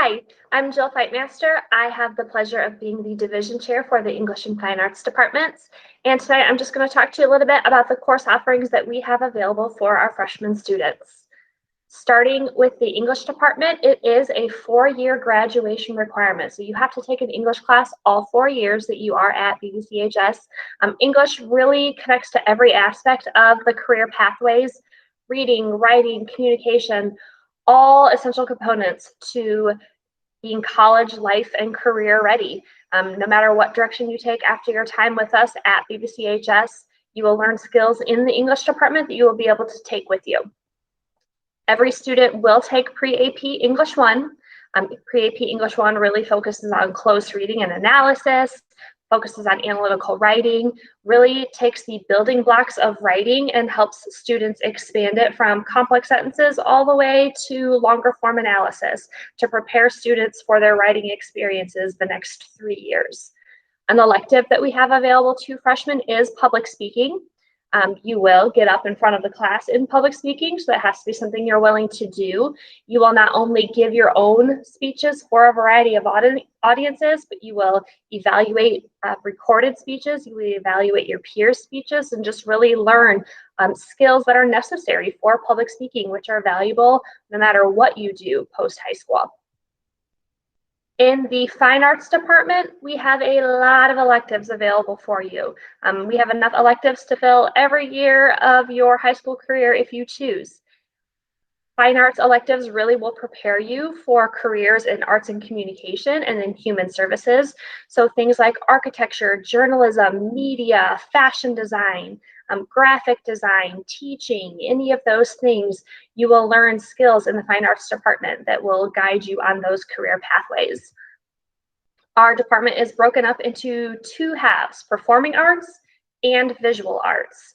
Hi, I'm Jill Fightmaster. I have the pleasure of being the division chair for the English and Fine Arts departments. And tonight I'm just going to talk to you a little bit about the course offerings that we have available for our freshman students. Starting with the English department, it is a 4-year graduation requirement. So you have to take an English class all 4 years that you are at BBCHS. English really connects to every aspect of the career pathways: reading, writing, communication, all essential components to being college life and career ready. No matter what direction you take after your time with us at BBCHS, you will learn skills in the English department that you will be able to take with you. Every student will take Pre-AP English 1. Pre-AP English 1 really focuses on close reading and analysis, focuses on analytical writing, really takes the building blocks of writing and helps students expand it from complex sentences all the way to longer form analysis to prepare students for their writing experiences the next 3 years. An elective that we have available to freshmen is public speaking. You will get up in front of the class in public speaking, so that has to be something you're willing to do. You will not only give your own speeches for a variety of audiences, but you will evaluate recorded speeches, you will evaluate your peers' speeches, and just really learn skills that are necessary for public speaking, which are valuable no matter what you do post-high school. In the Fine Arts department, we have a lot of electives available for you. We have enough electives to fill every year of your high school career if you choose. Fine Arts electives really will prepare you for careers in arts and communication and in human services. So things like architecture, journalism, media, fashion design, graphic design, teaching, any of those things, you will learn skills in the Fine Arts department that will guide you on those career pathways. Our department is broken up into 2 halves: performing arts and visual arts.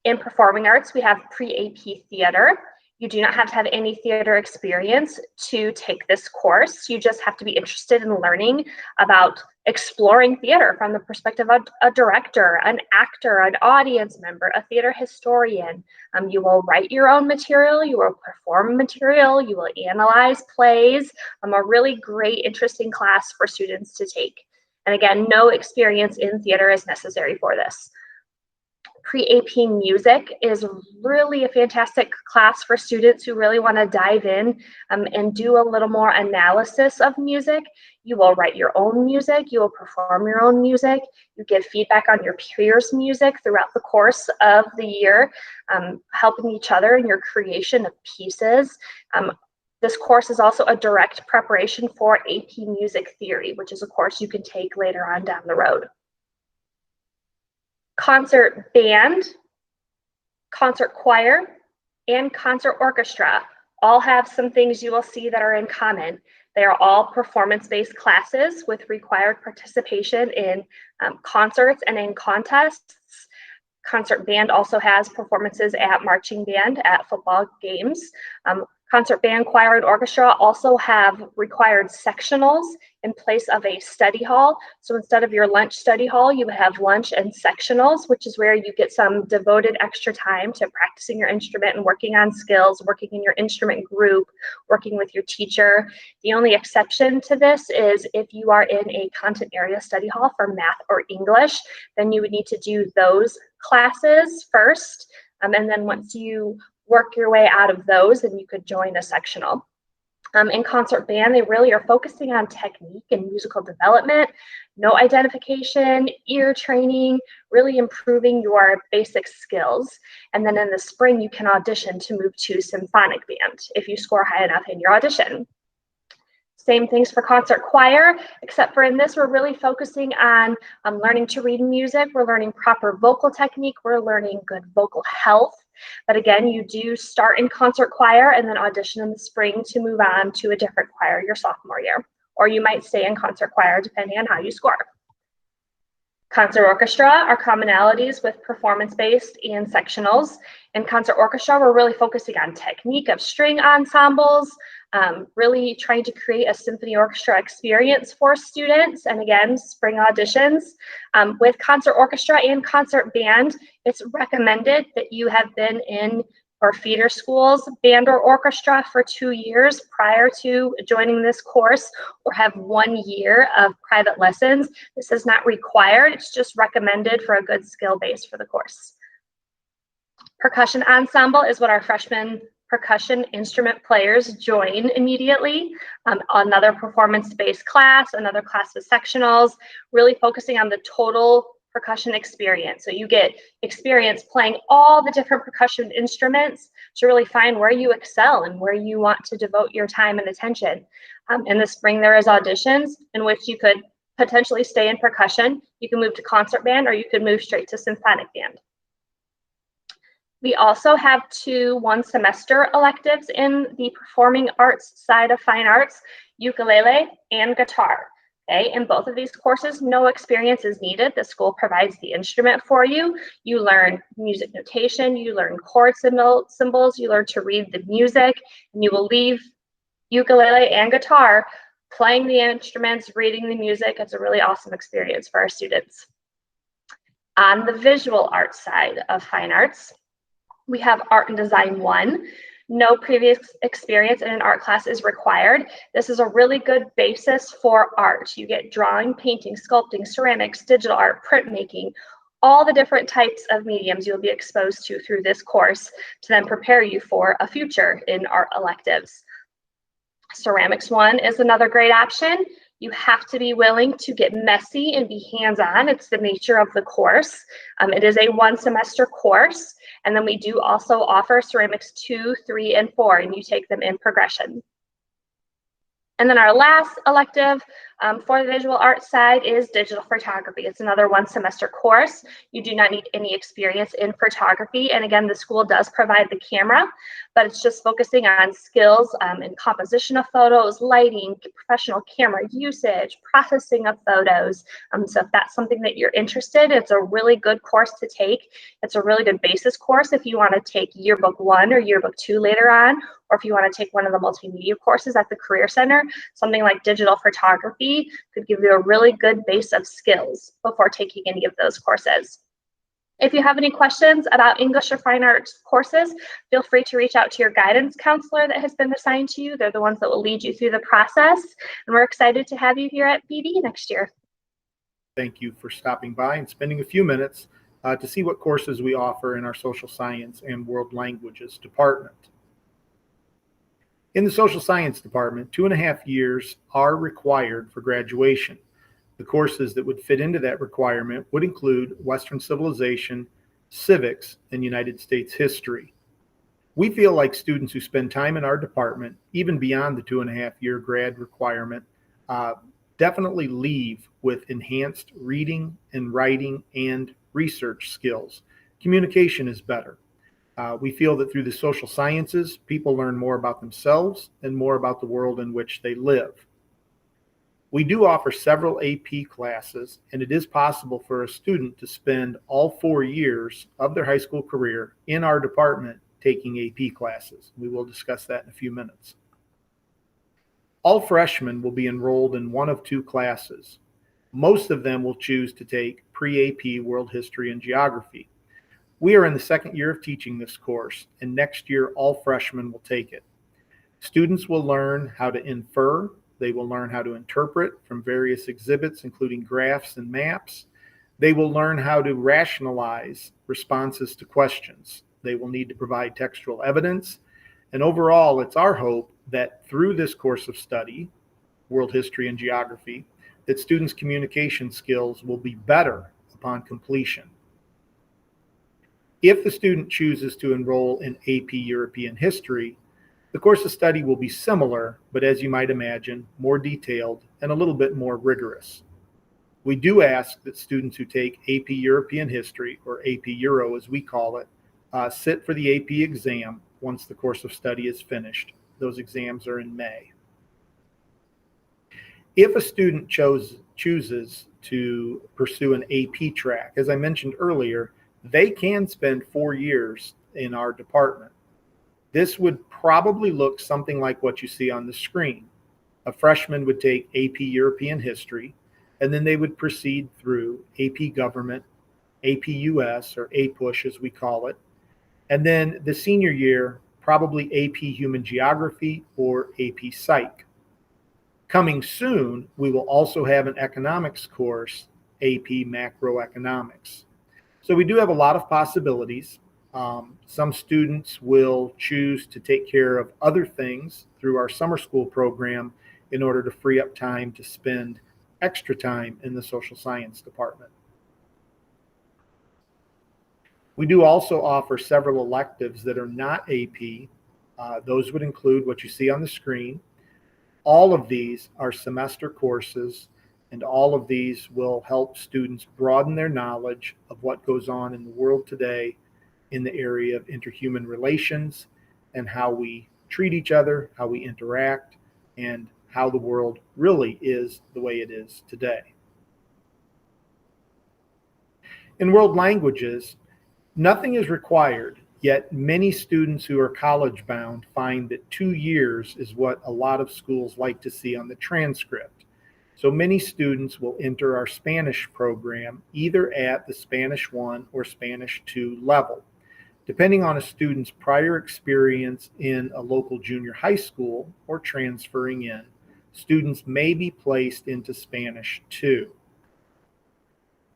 In performing arts, we have Pre-AP theater. You do not have to have any theater experience to take this course. You just have to be interested in learning about exploring theater from the perspective of a director, an actor, an audience member, a theater historian. You will write your own material, you will perform material, you will analyze plays. A really great, interesting class for students to take. And again, no experience in theater is necessary for this. Pre-AP music is really a fantastic class for students who really want to dive in and do a little more analysis of music. You will write your own music, you will perform your own music, you give feedback on your peers' music throughout the course of the year, helping each other in your creation of pieces. This course is also a direct preparation for AP Music Theory, which is a course you can take later on down the road. Concert band, concert choir, and concert orchestra all have some things you will see that are in common. They are all performance-based classes with required participation in concerts and in contests. Concert band also has performances at marching band, at football games. Concert band, choir, and orchestra also have required sectionals in place of a study hall. So instead of your lunch study hall, you would have lunch and sectionals, which is where you get some devoted extra time to practicing your instrument and working on skills, working in your instrument group, working with your teacher. The only exception to this is if you are in a content area study hall for math or English, then you would need to do those classes first. And then once you work your way out of those, and you could join a sectional. In concert band, they really are focusing on technique and musical development, note identification, ear training, really improving your basic skills. And then in the spring, you can audition to move to symphonic band if you score high enough in your audition. Same things for concert choir, except for in this, we're really focusing on learning to read music. We're learning proper vocal technique. We're learning good vocal health. But again, you do start in concert choir and then audition in the spring to move on to a different choir your sophomore year. Or you might stay in concert choir depending on how you score. Concert orchestra are commonalities with performance-based and sectionals. In concert orchestra, we're really focusing on technique of string ensembles, really trying to create a symphony orchestra experience for students. And again, spring auditions. With concert orchestra and concert band, it's recommended that you have been in or feeder schools, band or orchestra for 2 years prior to joining this course, or have 1 year of private lessons. This is not required, it's just recommended for a good skill base for the course. Percussion ensemble is what our freshman percussion instrument players join immediately. Another performance-based class, another class with sectionals, really focusing on the total percussion experience. So you get experience playing all the different percussion instruments to really find where you excel and where you want to devote your time and attention. In the spring, there is auditions in which you could potentially stay in percussion. You can move to concert band, or you could move straight to symphonic band. We also have 2 one-semester electives in the performing arts side of fine arts, ukulele and guitar. Okay, in both of these courses, no experience is needed. The school provides the instrument for you. You learn music notation, you learn chord symbols, you learn to read the music, and you will leave ukulele and guitar playing the instruments, reading the music. It's a really awesome experience for our students. On the visual arts side of fine arts, we have Art and Design 1. No previous experience in an art class is required. This is a really good basis for art. You get drawing, painting, sculpting, ceramics, digital art, printmaking, all the different types of mediums you'll be exposed to through this course to then prepare you for a future in art electives. Ceramics 1 is another great option. You have to be willing to get messy and be hands-on. It's the nature of the course. It is a 1-semester course. And then we do also offer ceramics 2, 3, and 4, and you take them in progression. And then our last elective for the visual arts side is digital photography. It's another 1-semester course. You do not need any experience in photography. And again, the school does provide the camera, but it's just focusing on skills in composition of photos, lighting, professional camera usage, processing of photos. So if that's something that you're interested in, it's a really good course to take. It's a really good basis course if you want to take yearbook 1 or yearbook 2 later on, or if you want to take one of the multimedia courses at the Career Center. Something like digital photography could give you a really good base of skills before taking any of those courses. If you have any questions about English or fine arts courses, feel free to reach out to your guidance counselor that has been assigned to you. They're the ones that will lead you through the process, and we're excited to have you here at BB next year. Thank you for stopping by and spending a few minutes to see what courses we offer in our social science and world languages department. In the social science department, 2.5 years are required for graduation. The courses that would fit into that requirement would include Western civilization, civics, and United States history. We feel like students who spend time in our department, even beyond the 2.5-year grad requirement, definitely leave with enhanced reading and writing and research skills. Communication is better. We feel that through the social sciences, people learn more about themselves and more about the world in which they live. We do offer several AP classes, and it is possible for a student to spend all 4 years of their high school career in our department taking AP classes. We will discuss that in a few minutes. All freshmen will be enrolled in one of 2 classes. Most of them will choose to take pre-AP World History and Geography. We are in the 2nd year of teaching this course, and next year all freshmen will take it. Students will learn how to infer. They will learn how to interpret from various exhibits, including graphs and maps. They will learn how to rationalize responses to questions. They will need to provide textual evidence. And overall, it's our hope that through this course of study, World History and Geography, that students' communication skills will be better upon completion. If the student chooses to enroll in AP European History, the course of study will be similar, but as you might imagine, more detailed and a little bit more rigorous. We do ask that students who take AP European History, or AP Euro as we call it, sit for the AP exam once the course of study is finished. Those exams are in May. If a student chooses to pursue an AP track, as I mentioned earlier, they can spend 4 years in our department. This would probably look something like what you see on the screen. A freshman would take AP European History, and then they would proceed through AP Government, AP US, or APUSH as we call it, And then the senior year, probably AP Human Geography or AP Psych. Coming soon, we will also have an economics course, AP Macroeconomics. So we do have a lot of possibilities. Some students will choose to take care of other things through our summer school program in order to free up time to spend extra time in the social science department. We do also offer several electives that are not AP. Those would include what you see on the screen. All of these are semester courses, and all of these will help students broaden their knowledge of what goes on in the world today in the area of interhuman relations and how we treat each other, how we interact, and how the world really is the way it is today. In world languages, nothing is required, yet many students who are college bound find that 2 years is what a lot of schools like to see on the transcript. So many students will enter our Spanish program either at the Spanish 1 or Spanish 2 level. Depending on a student's prior experience in a local junior high school or transferring in, students may be placed into Spanish 2.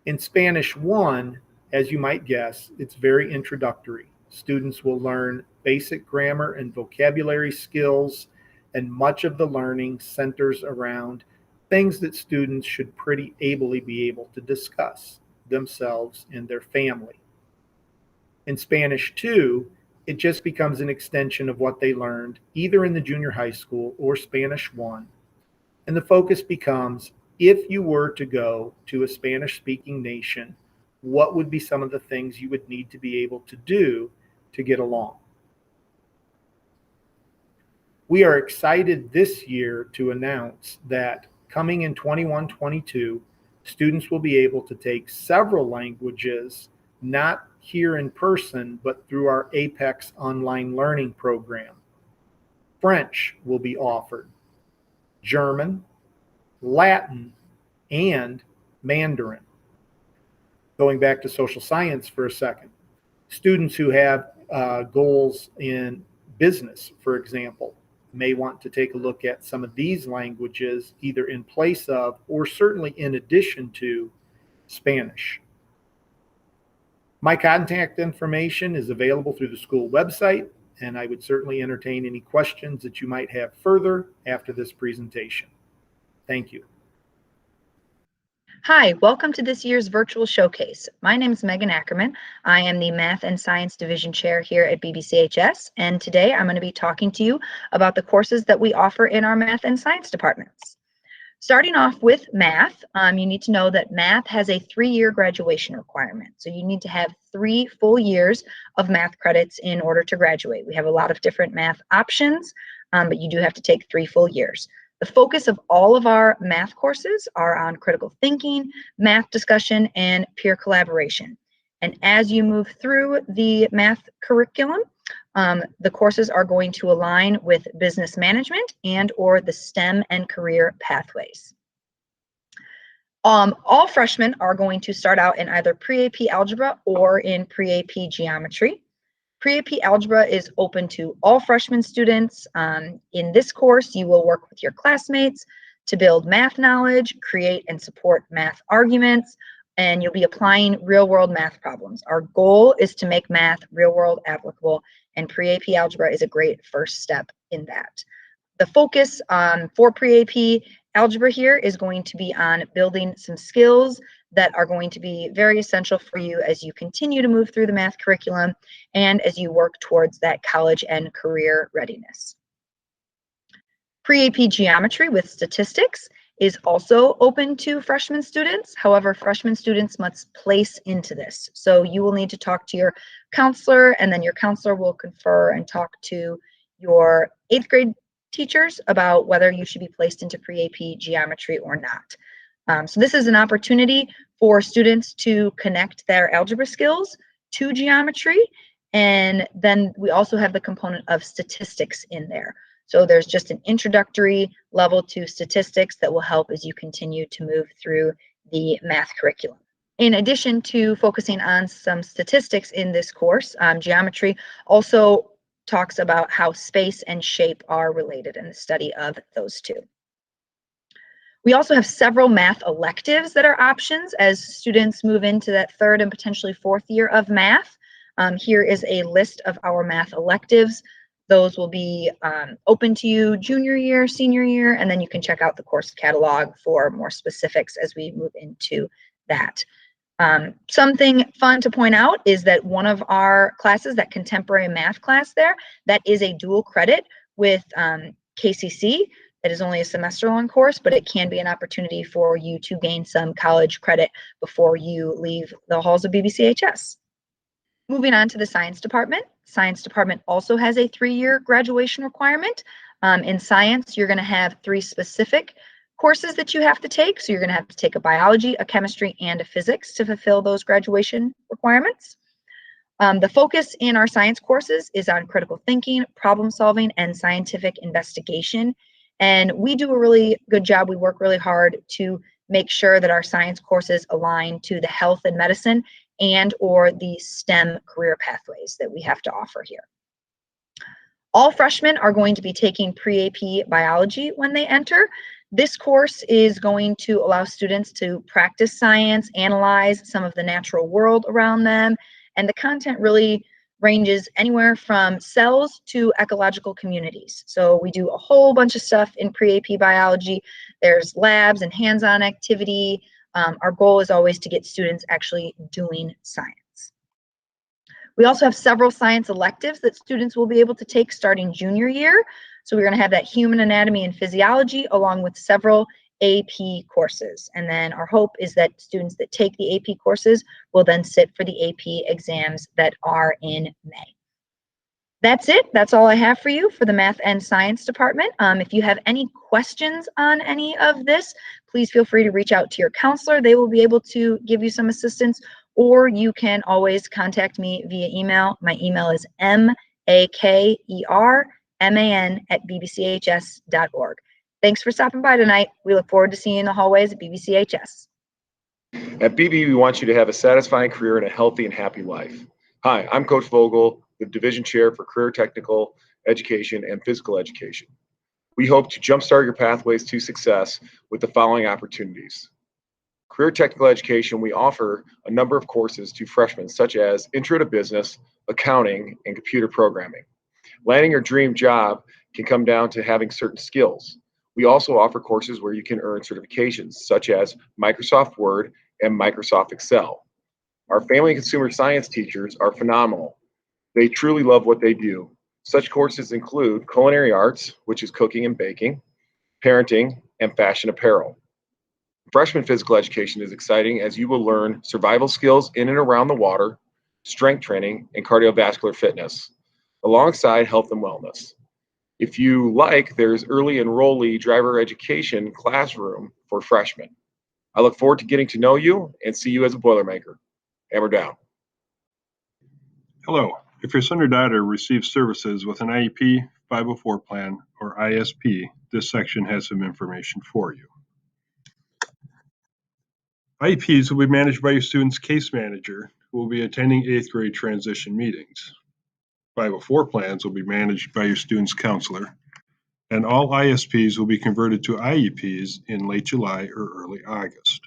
In Spanish 1, as you might guess, it's very introductory. Students will learn basic grammar and vocabulary skills, and much of the learning centers around things that students should pretty ably be able to discuss themselves and their family. In Spanish 2, it just becomes an extension of what they learned either in the junior high school or Spanish 1. And the focus becomes, if you were to go to a Spanish-speaking nation, what would be some of the things you would need to be able to do to get along? We are excited this year to announce that coming in 21-22, students will be able to take several languages, not here in person, but through our Apex online learning program. French will be offered, German, Latin, and Mandarin. Going back to social science for a second, students who have goals in business, for example, may want to take a look at some of these languages either in place of or certainly in addition to Spanish. My contact information is available through the school website, and I would certainly entertain any questions that you might have further after this presentation. Thank you. Hi, welcome to this year's virtual showcase. My name is Megan Ackerman. I am the Math and Science Division Chair here at BBCHS, and today I'm going to be talking to you about the courses that we offer in our Math and Science departments. Starting off with math, you need to know that math has a 3-year graduation requirement. So you need to have 3 full years of math credits in order to graduate. We have a lot of different math options, but you do have to take 3 full years. The focus of all of our math courses are on critical thinking, math discussion, and peer collaboration. And as you move through the math curriculum, the courses are going to align with business management and or the STEM and career pathways. All freshmen are going to start out in either pre-AP Algebra or in pre-AP Geometry. Pre-AP Algebra is open to all freshman students. In this course, you will work with your classmates to build math knowledge, create and support math arguments, and you'll be applying real-world math problems. Our goal is to make math real-world applicable, and pre-AP Algebra is a great first step in that. The focus for pre-AP Algebra here is going to be on building some skills that are going to be very essential for you as you continue to move through the math curriculum and as you work towards that college and career readiness. Pre-AP Geometry with statistics is also open to freshman students. However, freshman students must place into this. So you will need to talk to your counselor, and then your counselor will confer and talk to your 8th grade teachers about whether you should be placed into pre-AP Geometry or not. So this is an opportunity for students to connect their algebra skills to geometry, and then we also have the component of statistics in there. So there's just an introductory level to statistics that will help as you continue to move through the math curriculum. In addition to focusing on some statistics in this course, geometry also talks about how space and shape are related in the study of those two. We also have several math electives that are options as students move into that third and potentially fourth year of math. Here is a list of our math electives. Those will be open to you junior year, senior year, and then you can check out the course catalog for more specifics as we move into that. Something fun to point out is that one of our classes, that contemporary math class there, that is a dual credit with KCC. That is only a semester-long course, but it can be an opportunity for you to gain some college credit before you leave the halls of BBCHS. Moving on to the science department. Science department also has a 3-year graduation requirement. In science, you're going to have 3 specific courses that you have to take. So you're going to have to take a biology, a chemistry, and a physics to fulfill those graduation requirements. The focus in our science courses is on critical thinking, problem solving, and scientific investigation. And we do a really good job. We work really hard to make sure that our science courses align to the health and medicine and or the STEM career pathways that we have to offer here. All freshmen are going to be taking pre-AP biology when they enter. This course is going to allow students to practice science, analyze some of the natural world around them, and the content really ranges anywhere from cells to ecological communities. So we do a whole bunch of stuff in pre-AP biology. There's labs and hands-on activity. Our goal is always to get students actually doing science. We also have several science electives that students will be able to take starting junior year. So we're going to have that human anatomy and physiology along with several AP courses. And then our hope is that students that take the AP courses will then sit for the AP exams that are in May. That's it. That's all I have for you for the math and science department. If you have any questions on any of this, please feel free to reach out to your counselor. They will be able to give you some assistance, or you can always contact me via email. My email is makerman@bbchs.org. Thanks for stopping by tonight. We look forward to seeing you in the hallways at BBCHS. At BB, we want you to have a satisfying career and a healthy and happy life. Hi, I'm Coach Vogel, the Division Chair for Career Technical Education and Physical Education. We hope to jumpstart your pathways to success with the following opportunities. Career Technical Education, we offer a number of courses to freshmen such as Intro to Business, Accounting, and Computer Programming. Landing your dream job can come down to having certain skills. We also offer courses where you can earn certifications such as Microsoft Word and Microsoft Excel. Our family and consumer science teachers are phenomenal. They truly love what they do. Such courses include culinary arts, which is cooking and baking, parenting, and fashion apparel. Freshman physical education is exciting as you will learn survival skills in and around the water, strength training, and cardiovascular fitness, alongside health and wellness. If you like, there's early enrollee driver education classroom for freshmen. I look forward to getting to know you and see you as a Boilermaker. Hammer down. Hello. If your son or daughter receives services with an IEP, 504 plan, or ISP, this section has some information for you. IEPs will be managed by your student's case manager, who will be attending 8th grade transition meetings. 504 plans will be managed by your student's counselor, and all ISPs will be converted to IEPs in late July or early August.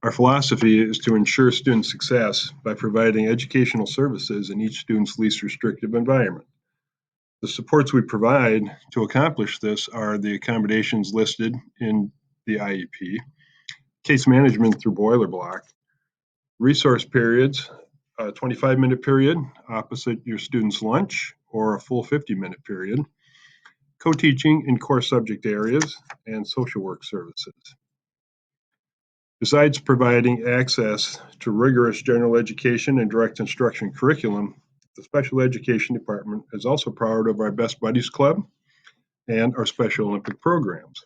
Our philosophy is to ensure student success by providing educational services in each student's least restrictive environment. The supports we provide to accomplish this are the accommodations listed in the IEP, case management through Boiler Block, resource periods, a 25-minute period opposite your student's lunch or a full 50-minute period, co-teaching in core subject areas, and social work services. Besides providing access to rigorous general education and direct instruction curriculum, the Special Education Department is also proud of our Best Buddies Club and our Special Olympic programs.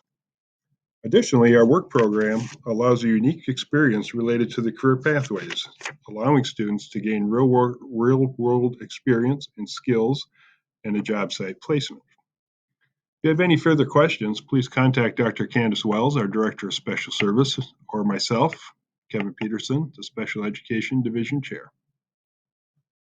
Additionally, our work program allows a unique experience related to the career pathways, allowing students to gain real-world experience and skills and a job site placement. you have any further questions, please contact Dr. Candace Wells, our Director of Special Services, or myself, Kevin Peterson, the Special Education Division Chair.